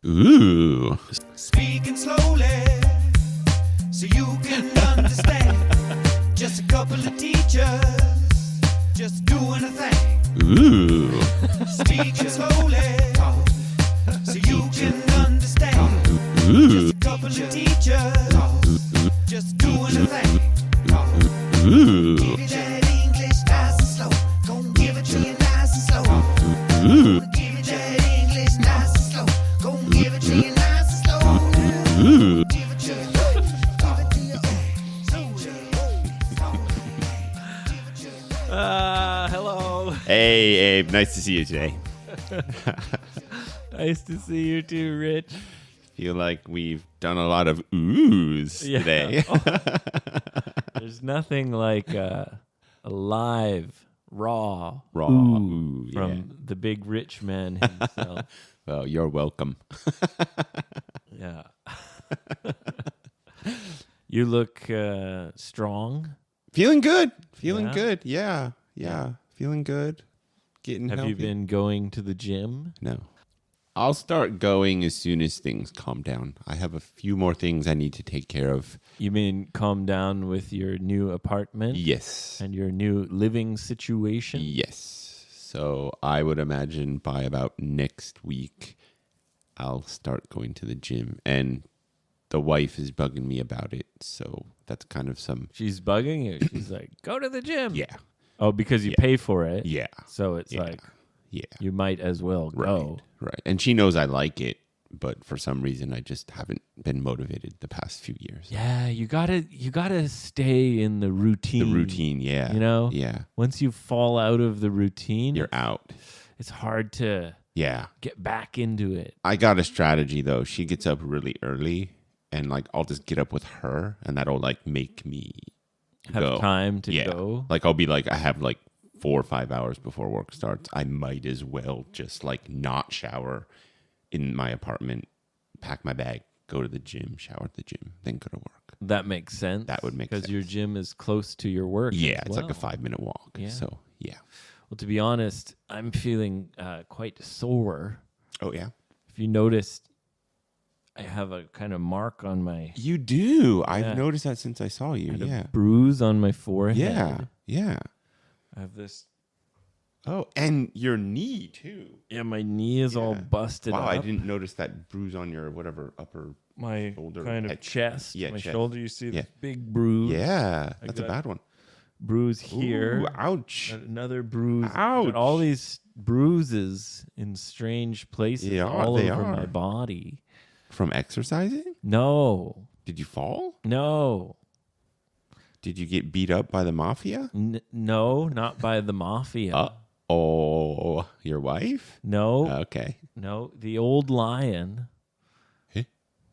Ooh. Speaking slowly so you can understand. Just a couple of teachers just doing a thing. Ooh. Speaking slowly so you can understand. Ooh. Just a couple of teachers just doing a thing. Ooh. Give you that English nice and slow. Gonna give it to you nice and slow. Ooh. Give you that English nice and slow. Gonna give it to you nice and slow. Ooh. Give it to you. Give it to you. Hello. Hey, Abe. Nice to see you today. Nice to see you too, Rich. Feel like we've done a lot of oohs today. There's nothing like a live, raw, Raw ooh ooh, from yeah. the big rich man himself. Well, you're welcome. Yeah. You look strong. Feeling good. Feeling Yeah? good. Yeah. Feeling good. Getting Have healthy. you been going to the gym? No. I'll start going as soon as things calm down. I have a few more things I need to take care of. You mean calm down with your new apartment? Yes. And your new living situation? Yes. So I would imagine by about next week, I'll start going to the gym. And the wife is bugging me about it. So that's kind of some... She's bugging you. She's like, go to the gym. Yeah. Oh, because you Yeah. pay for it. Yeah. So it's Yeah. like, Yeah. you might as well go. Right. And she knows I like it. But for some reason, I just haven't been motivated the past few years. Yeah, you gotta stay in the routine. The routine, yeah. You know? Yeah. Once you fall out of the routine, You're out. it's hard to Yeah. get back into it. I got a strategy though. She gets up really early and like I'll just get up with her and that'll like make me Have go. time to Yeah. go. Like I'll be like I have like 4 or 5 hours before work starts. I might as well just like not shower in my apartment, pack my bag, go to the gym, shower at the gym, then go to work. That makes sense. That would make because your sense. gym is close to your work. Yeah, as it's like a well. 5-minute walk. Yeah. So, yeah. Well, to be honest, I'm feeling quite sore. Oh, yeah. If you noticed, I have a kind of mark on my You do. Yeah. I've noticed that since I saw you. I had Yeah. a bruise on my forehead. Yeah. Yeah. I have this. Oh, and your knee too. Yeah, my knee is all Yeah. busted Wow, up. I didn't notice that bruise on your whatever upper. My shoulder, kind of head. chest, Yeah, my chest. shoulder. You see Yeah. this big bruise. Yeah, I that's a got bad one. Bruise here. Ooh, ouch. Another bruise. Ouch. Got all these bruises in strange places Yeah, all they over are. my body. From exercising? No. Did you fall? No. Did you get beat up by the mafia? No, not by the mafia. Oh, your wife? No. Okay. No, the old lion Huh?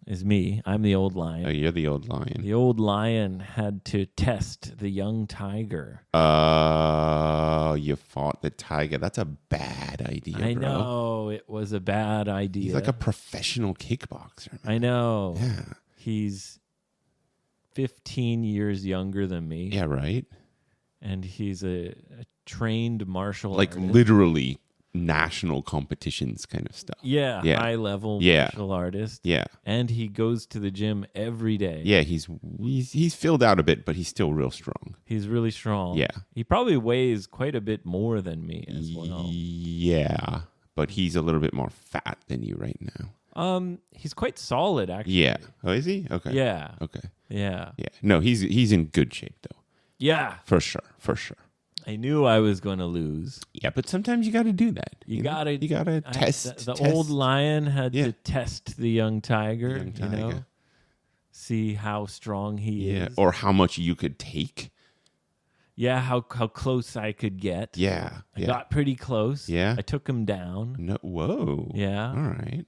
is me. I'm the old lion. Oh, you're the old lion. The old lion had to test the young tiger. You fought the tiger. That's a bad idea, I bro. know it was a bad idea. He's like a professional kickboxer. Man. I know. Yeah. He's 15 years younger than me. Yeah, right? And he's a trained martial Like artist. literally national competitions kind of stuff. Yeah, Yeah. high level Yeah. martial artist. Yeah. And he goes to the gym every day. Yeah, he's filled out a bit, but he's still real strong. He's really strong. Yeah. He probably weighs quite a bit more than me as well. Yeah, but he's a little bit more fat than you right now. He's quite solid actually. Yeah. Oh, is he? Okay. Yeah. Okay. Yeah. Yeah. No, he's in good shape though. Yeah. For sure. For sure. I knew I was going to lose. Yeah, but sometimes you got to do that. You know? gotta test. The test. old lion had Yeah. to test the young tiger, Young you know, tiger. see how strong he Yeah, is. or how much you could take. Yeah, how close I could get. Yeah. I yeah. got pretty close. Yeah. I took him down. No. Whoa. Yeah. All right.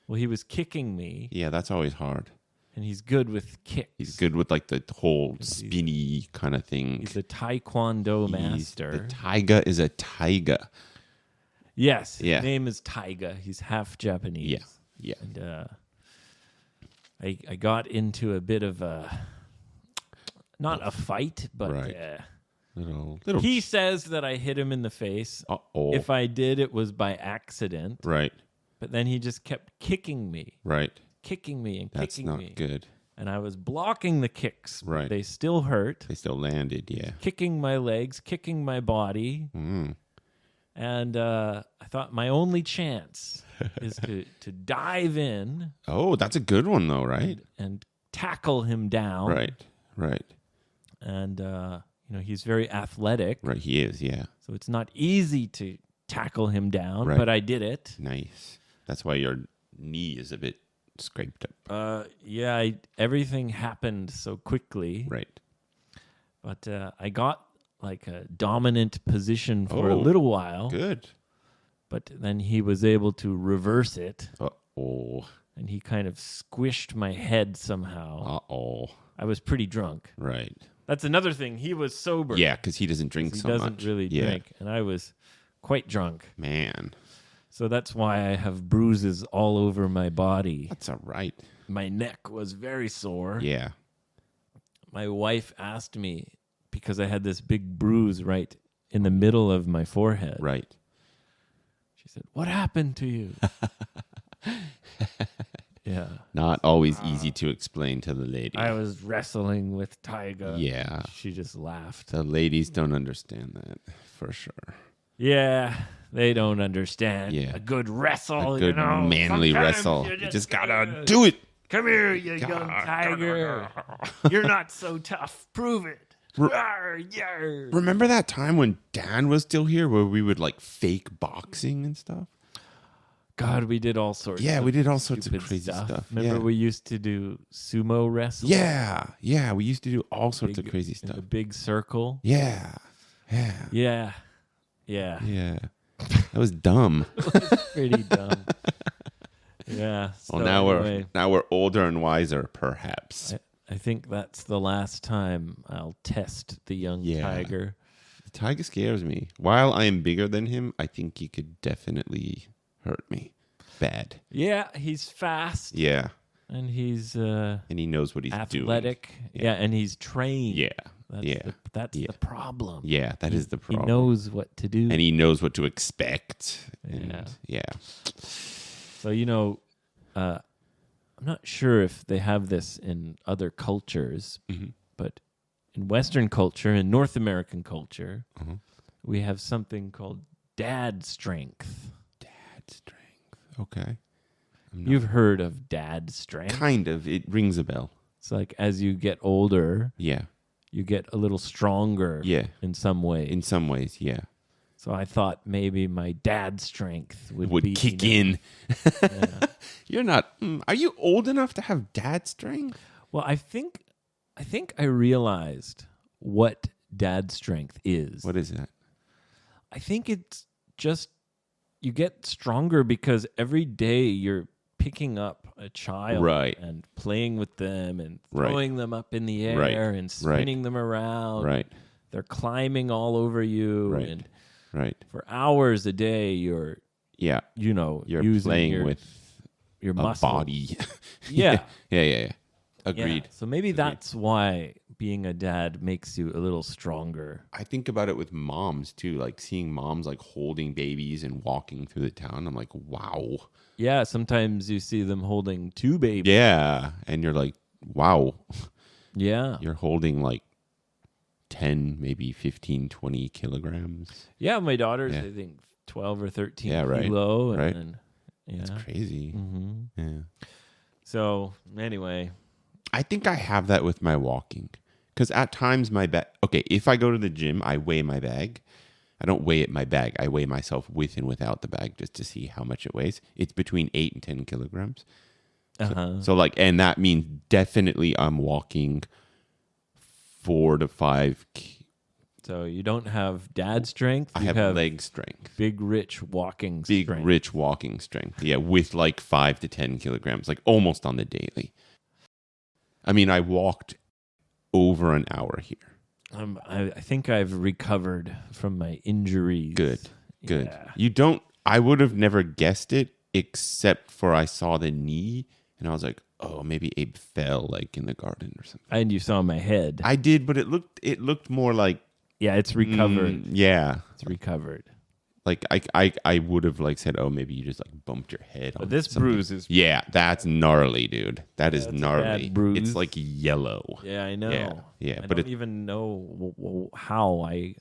Well, he was kicking me, Yeah, that's always hard. and he's good with kicks. He's good with like the whole spinny kind of thing. He's a taekwondo master. The Taiga is a Taiga. Yes. Yeah. His name is Taiga. He's half Japanese. Yeah. Yeah. And I got into a bit of a, not a fight, but Right. Little. he says that I hit him in the face. Uh-oh. If I did, it was by accident. Right. But then he just kept kicking me Right. and kicking That's me. not good. And I was blocking the kicks. But Right. they still hurt. They still landed. Yeah. Kicking my legs, kicking my body. Mm. And I thought my only chance is to dive in Oh, that's a good one though, right? and tackle him down. Right. And, he's very athletic. Right. He is. Yeah. So it's not easy to tackle him down, Right. but I did it. Nice. That's why your knee is a bit scraped up. Everything happened so quickly. Right. But I got like a dominant position for a Oh, little while. Good. But then he was able to reverse it, Uh-oh. and he kind of squished my head somehow. Uh-oh. I was pretty drunk. Right. That's another thing. He was sober. Yeah, because he doesn't drink He so doesn't much. really Yeah. drink, and I was quite drunk. Man, So that's why I have bruises all over my body. that's all right. My neck was very sore. Yeah. My wife asked me, because I had this big bruise right in the middle of my forehead. Right. She said, "What happened to you?" Yeah. Not always easy to explain to the lady. I was wrestling with Taiga. Yeah. She just laughed. The ladies don't understand that for sure. Yeah, they don't understand. Yeah. A good wrestle, A good Sometimes manly wrestle. you You just gotta do it. Come here, you young tiger. You're not so tough. Prove it. Yarr, yarr. Remember that time when Dan was still here where we would like fake boxing and stuff? God, we did all sorts. Yeah, of we did all sorts of stupid crazy stuff. Remember, Yeah. we used to do sumo wrestling. Yeah, we used to do all sorts of crazy In stuff. a big circle. Yeah. Yeah. That was dumb. Pretty dumb. Yeah. Well, so now we're older and wiser, perhaps. I think that's the last time I'll test the young Yeah. tiger. The tiger scares me. While I am bigger than him, I think he could definitely hurt me bad. Yeah, he's fast. Yeah, And he's and he knows what he's doing. athletic. Yeah. And he's trained. Yeah, That's the problem. yeah. That is the He problem. knows what to do. And he knows what to expect. And yeah. So, I'm not sure if they have this in other cultures, but in Western culture, in North American culture, we have something called dad strength. Dad strength. Okay. You've heard of dad strength. Kind of. It rings a bell. It's like as you get older, Yeah. you get a little stronger Yeah. in some way. In some ways, yeah. So I thought maybe my dad strength would be kick enough. in. You're not. Are you old enough to have dad strength? Well, I think I realized what dad strength is. What is that? I think it's just you get stronger because every day you're picking up a child Right. and playing with them and Right. throwing them up in the air Right. and spinning them around. Right. They're climbing all over you Right. and Right. for hours a day you're Yeah. You're using playing with your a muscles. body. Yeah. Yeah. Agreed. Yeah. So maybe that's why being a dad makes you a little stronger. I think about it with moms too, like seeing moms like holding babies and walking through the town. I'm like, wow. Yeah, sometimes you see them holding two babies. Yeah. And you're like, wow. Yeah. You're holding like 10, maybe 15, 20 kilograms. Yeah, my daughter's, Yeah. I think, 12 or 13 Yeah, right. kilo. Right. And, yeah. It's crazy. hmm Yeah. So, anyway. I think I have that with my walking. Because at times my bag... Okay, if I go to the gym, I weigh my bag. I don't weigh it my bag. I weigh myself with and without the bag just to see how much it weighs. It's between 8 and 10 kilograms. Uh-huh. So like, and that means definitely I'm walking 4 to 5. So, you don't have dad strength. I You have leg strength. big, rich walking Big, strength. rich walking strength. Yeah, with like 5 to 10 kilograms, like almost on the daily. I mean, I walked over an hour here. I think I've recovered from my injuries. Good. Yeah. You don't, I would have never guessed it except for I saw the knee and I was like, oh, maybe Abe fell like in the garden or something. And you saw my head. I did, but it looked more like, Yeah, it's recovered. yeah. It's recovered. Like I would have like said, oh, maybe you just like bumped your head on But this something. bruise is Yeah, that's gnarly, dude. That is that's a gnarly. bad bruise. It's like yellow. Yeah, I know. Yeah, I but don't even know how I,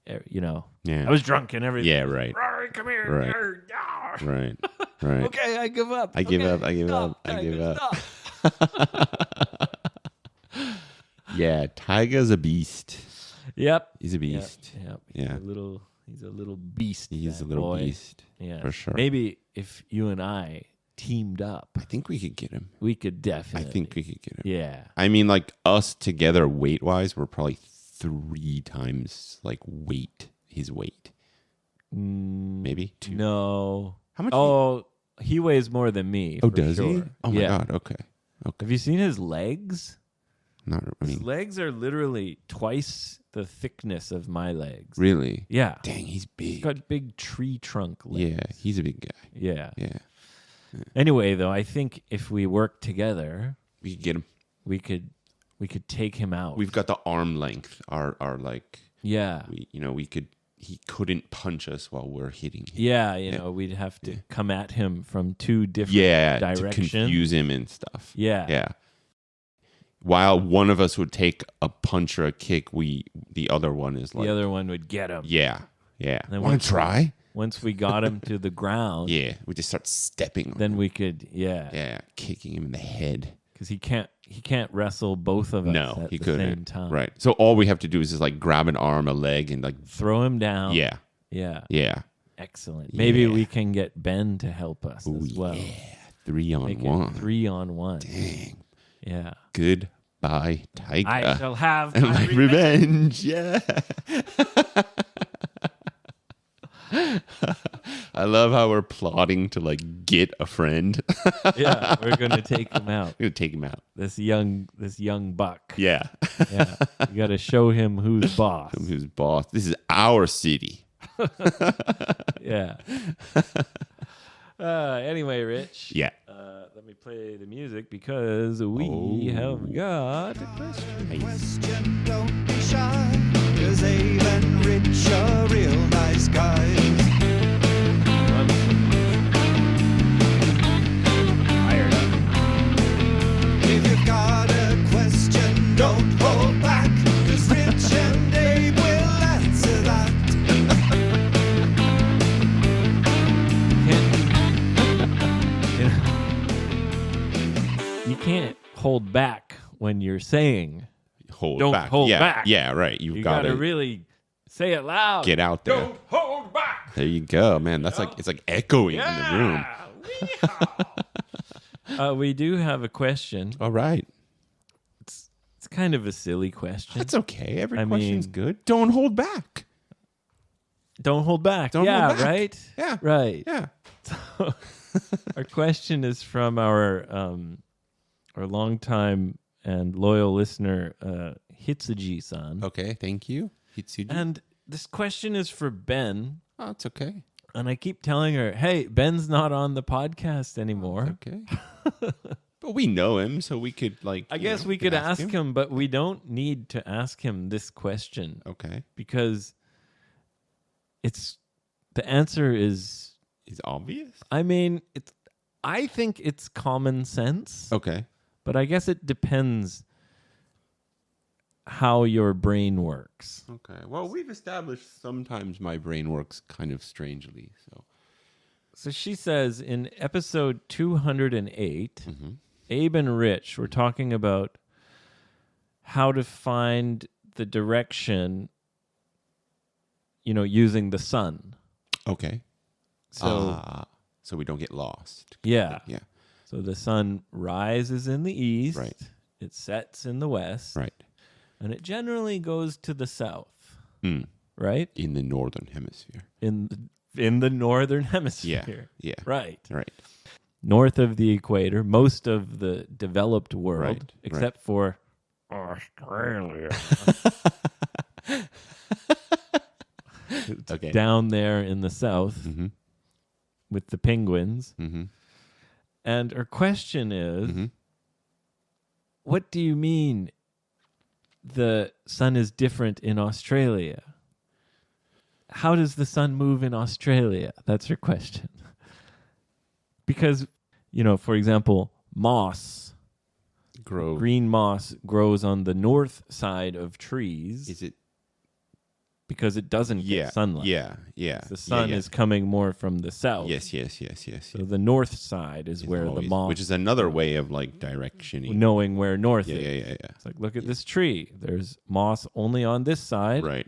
Yeah. I was drunk and everything. Yeah, right. Rory, come here. Right. Ah. Right. Right. Okay, I give up. I give Okay, up. I give stop, up. I Taiga, give up. stop. Yeah, Taiga's a beast. Yep. He's a beast. Yep. Yeah. He's a little beast. He's a that little boy. beast. Yeah. For sure. Maybe if you and I teamed up, I think we could get him. we could definitely. I think we could get him. Yeah. I mean, like us together, weight wise, we're probably 3 times like his weight. Maybe 2. No. How much? Oh, he weighs more than me. Oh, for does he? sure. Oh my Yeah. god. Okay. Have you seen his legs? Not. I His mean, legs are literally twice the thickness of my legs. really. Yeah. Dang, he's He's big. got big tree trunk legs. Yeah, he's a big guy. Yeah. Yeah, Anyway, though, I think if we work together, we could get him. we could take him out. We've got the arm length. Our like yeah. we could. He couldn't punch us while we're hitting him. Yeah, you know, we'd have to come at him from 2 different Yeah, to directions. confuse him and stuff. Yeah. Yeah. While one of us would take a punch or a kick, the other one is like, The other one would get him. yeah. Then Want to try? Once we got him to the ground, Yeah, we just start stepping on then him. we could, Yeah, kicking him in the head. because he can't wrestle both of us No, at he the couldn't. same time. Right. So all we have to do is just like grab an arm, a leg, and like, Throw him down. yeah. Excellent. Maybe Yeah. we can get Ben to help us as well. Yeah. 3 on Make 1. it 3-on-1. Dang. Yeah. Goodbye, Taiga. I shall have And my my revenge. Yeah. I love how we're plotting to like get a friend. Yeah, we're gonna take him out. We're gonna take him out. This young buck. Yeah. Yeah. You gotta show him who's boss. Who's boss? This is our city. Yeah. Anyway, Rich. Yeah. Let me play the music because we have got a question. Question, don't be shy, 'cause Abe and Rich are real nice guys. Fired up. If you've got a question, don't hold back, 'cause Rich and Abe will answer that. You can't hold back when you're saying. Hold Don't back. hold yeah. back. Yeah, right. You've You got gotta to really say it loud. get out there. Don't hold back. There you go, man. That's like it's like echoing in the room. We do have a question. All right. It's kind of a silly question. That's okay. Every I question's mean- good. Don't hold back. Don't hold back. Don't yeah, hold back. right? Yeah. Right. Yeah. Our question is from our longtime and loyal listener, Hitsuji-san. Okay. Thank you. Hitsuji. And this question is for Ben. Oh, it's okay. And I keep telling her, hey, Ben's not on the podcast anymore. Okay. But we know him, so we could like. I guess we could ask him, but we don't need to ask him this question Okay. because the answer is, He's obvious. I mean, I think it's common sense, Okay. but I guess it depends how your brain works. Okay. Well, we've established sometimes my brain works kind of strangely. So she says in episode 208, Mm-hmm. Abe and Rich were talking about how to find the direction, using the sun. Okay. So, So we don't get lost. yeah. Yeah. So the sun rises in the east. Right. It sets in the west. Right. And it generally goes to the south, Mm. right? In the northern hemisphere. In the northern hemisphere. Yeah. Right. Right. North of the equator, most of the developed world, Right, except for Australia. Okay. Down there in the south Mm-hmm. with the penguins. Mm-hmm. And her question is, Mm-hmm. what do you mean the sun is different in Australia? how does the sun move in Australia? That's her question. Because, for example, moss, green moss grows on the north side of trees. Is it? Because it doesn't get sunlight. Yeah. The sun is coming more from the south. Yes. So the north side is where the moss... Which is another way of like directioning. Knowing where north is. Yeah. It's like, look at this tree. There's moss only on this side. Right.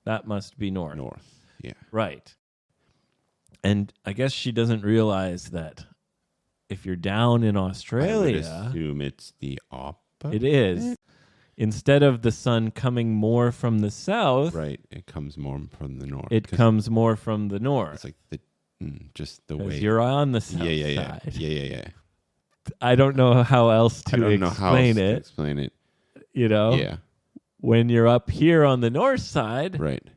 That must be north. Yeah. Right. And I guess she doesn't realize that if you're down in Australia... I would assume it's the opposite. It is. Instead of the sun coming more from the south, right, it comes more from the north. It comes more from the north. It's like just the way you're on the south side. Yeah. I don't know how else to explain it. Yeah. When you're up here on the north side, right,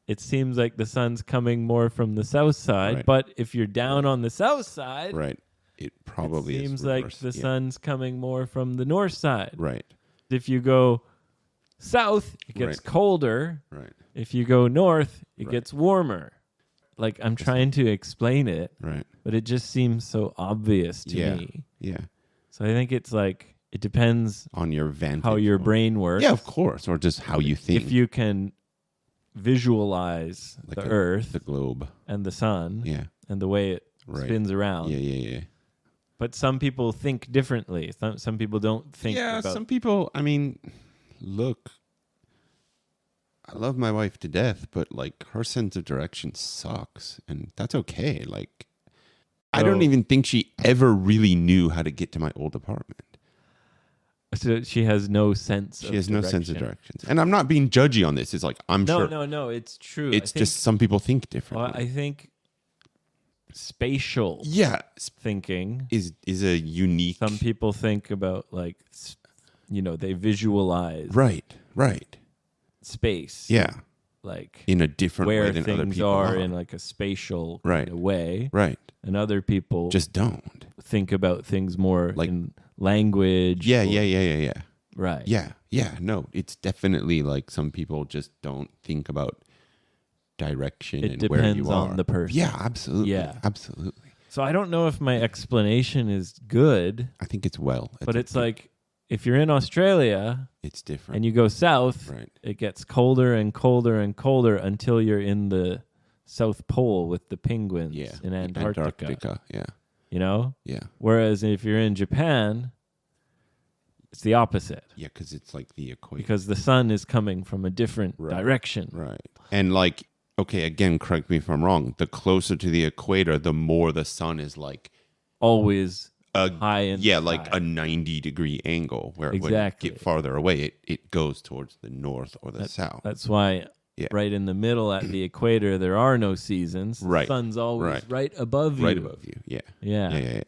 it seems like the sun's coming more from the south side. Right. But if you're down on the south side, right, it probably seems like the sun's coming more from the north side. Right. If you go south, it gets colder. Right. If you go north, it gets warmer. Like, I'm trying to explain it, right, but it just seems so obvious to me. Yeah. So I think it's like, it depends on your vantage how your brain works. Yeah, of course, or just how you think. If you can visualize the earth, the globe, and the sun, and the way it spins around. Yeah. But some people think differently. Some people don't think. Yeah, some people. I mean, look, I love my wife to death, but like her sense of direction sucks, and that's okay. Like, I don't even think she ever really knew how to get to my old apartment. So she has no sense. She has no sense of directions, and I'm not being judgy on this. It's like sure. No. It's true. It's just some people think differently. Well, I think spatial thinking is a unique. Some people think about like, they visualize right space, like in a different where way than things other people are in like a spatial kind of way, right? And other people just don't think about things more like in language. Yeah. Right. Yeah. No, it's definitely like some people just don't think about direction and where you are. It depends on the person. Yeah, absolutely. Yeah. Absolutely. So I don't know if my explanation is good. I think it's well. But it's like, if you're in Australia, it's different. And you go south, it gets colder and colder and colder until you're in the South Pole with the penguins in Antarctica. Yeah. Yeah. Whereas if you're in Japan, it's the opposite. Yeah, because it's like the equator. Because the sun is coming from a different direction. Right. And like, okay, again, correct me if I'm wrong. The closer to the equator, the more the sun is like always high in the sky. Like a 90-degree angle. Where when you get farther away, it goes towards the north or the south. That's why right in the middle at the equator, there are no seasons. The sun's always right above you. Right above you. Yeah. Yeah.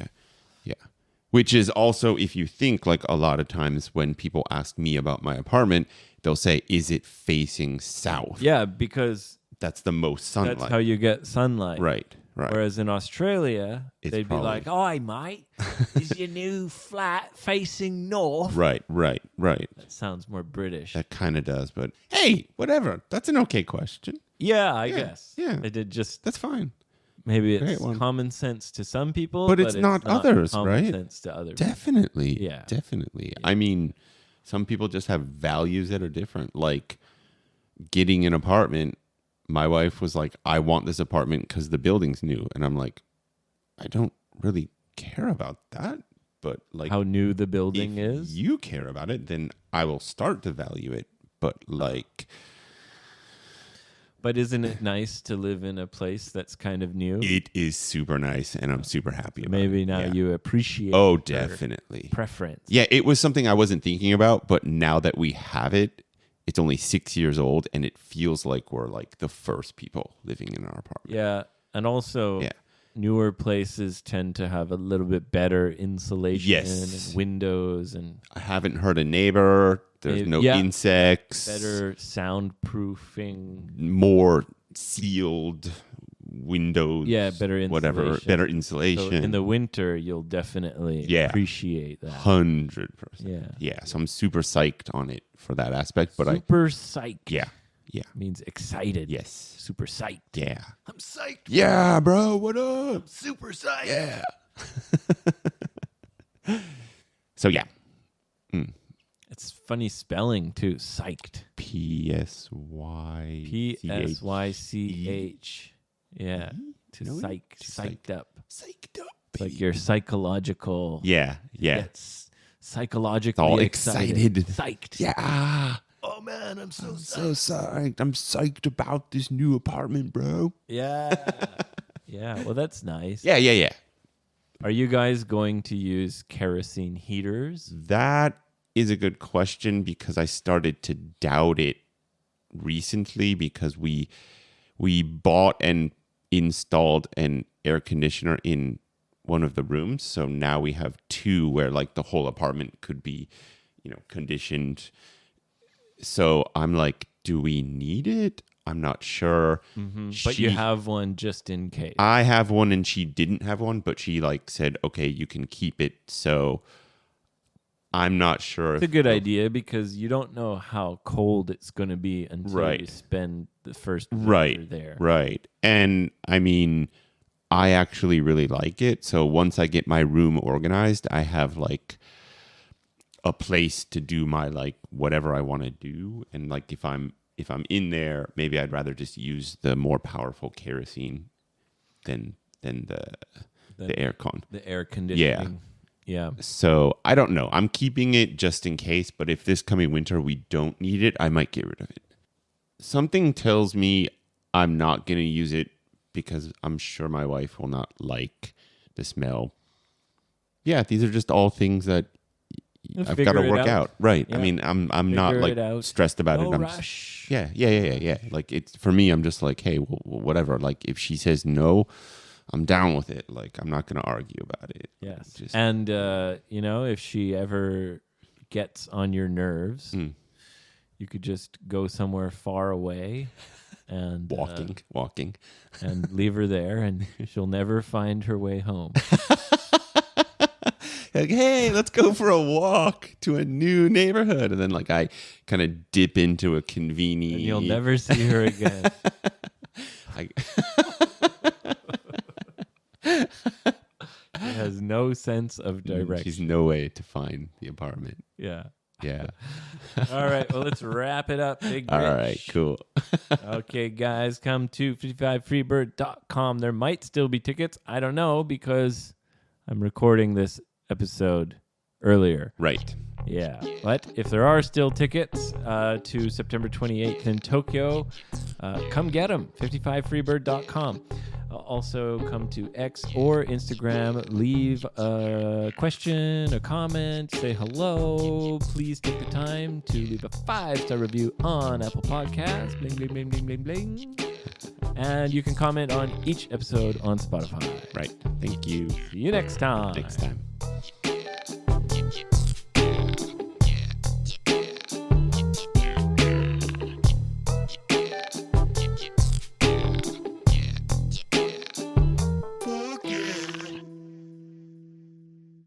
Which is also, if you think, like a lot of times when people ask me about my apartment, they'll say, is it facing south? Yeah, because that's the most sunlight. That's how you get sunlight. Right. Whereas in Australia, they'd be like, "Oi, mate, is your new flat facing north?" Right. That sounds more British. That kind of does, but hey, whatever. That's an okay question. Yeah, I guess. Yeah. I did just... That's fine. Maybe it's common sense to some people, but it's not others, common right? Sense to others. Definitely. Yeah. Definitely. I mean, some people just have values that are different. Like getting an apartment, my wife was like, I want this apartment because the building's new. And I'm like, I don't really care about that. But like how new the building is? If you care about it, then I will start to value it. But like... But isn't it nice to live in a place that's kind of new? It is super nice, and I'm super happy about Maybe it. now you appreciate definitely. Preference. Yeah, it was something I wasn't thinking about, but now that we have it, it's only 6 years old, and it feels like we're like the first people living in our apartment. Yeah, and also newer places tend to have a little bit better insulation and windows. And I haven't heard a neighbor. There's no insects. Better soundproofing. More sealed windows. Yeah, better insulation. Whatever, better insulation. So in the winter, you'll definitely appreciate that. 100%. Yeah. Yeah, so I'm super psyched on it for that aspect. But super psyched. Yeah. Yeah. Means excited. Yes. Super psyched. Yeah. I'm psyched. Yeah, bro. What up? Super psyched. Yeah. So yeah. It's funny spelling too. Psyched. P-S-Y. P-S-Y-C-H. Yeah. To No, psyched up. Psyched up. It's like your psychological. Yeah. It's psychologically All excited. excited. Psyched. Yeah. Oh man, I'm so So psyched. I'm psyched about this new apartment, bro. Yeah. Yeah. Well, that's nice. Yeah. Are you guys going to use kerosene heaters? That is a good question because I started to doubt it recently because we bought and installed an air conditioner in one of the rooms. So now we have two where like the whole apartment could be, conditioned. So I'm like, do we need it? I'm not sure. But you have one just in case. I have one and she didn't have one, but she like said, okay, you can keep it. So I'm not sure. It's a good idea because you don't know how cold it's going to be until you spend the first winter there. Right. And I mean, I actually really like it. So once I get my room organized, I have like a place to do my like whatever I want to do. And like if I'm in there, maybe I'd rather just use the more powerful kerosene than the aircon. The air conditioning. Yeah. So I don't know. I'm keeping it just in case, but if this coming winter we don't need it, I might get rid of it. Something tells me I'm not going to use it because I'm sure my wife will not like the smell. Yeah, these are just all things that I've got to work out. Right. Yeah. I mean, I'm not like stressed about it. I'm rush. Just, yeah. Like it's for me, I'm just like, hey, whatever. Like if she says no, I'm down with it. Like I'm not going to argue about it. Yes. And if she ever gets on your nerves, you could just go somewhere far away and walking and leave her there and she'll never find her way home. Like, hey, let's go for a walk to a new neighborhood. And then like I kind of dip into a convenient. And you'll never see her again. She has no sense of direction. She's no way to find the apartment. Yeah. All right. Well, let's wrap it up, Big Rich. All right. Cool. Okay, guys, come to 55freebird.com. There might still be tickets. I don't know because I'm recording this episode earlier. Right. Yeah. But if there are still tickets to September 28th in Tokyo, come get them. 55freebird.com. Also, come to X or Instagram. Leave a question, a comment, say hello. Please take the time to leave a 5-star review on Apple Podcasts. Bling, bling, bling, bling, bling, bling. And you can comment on each episode on Spotify. Right. Thank you. See you next time. Next time.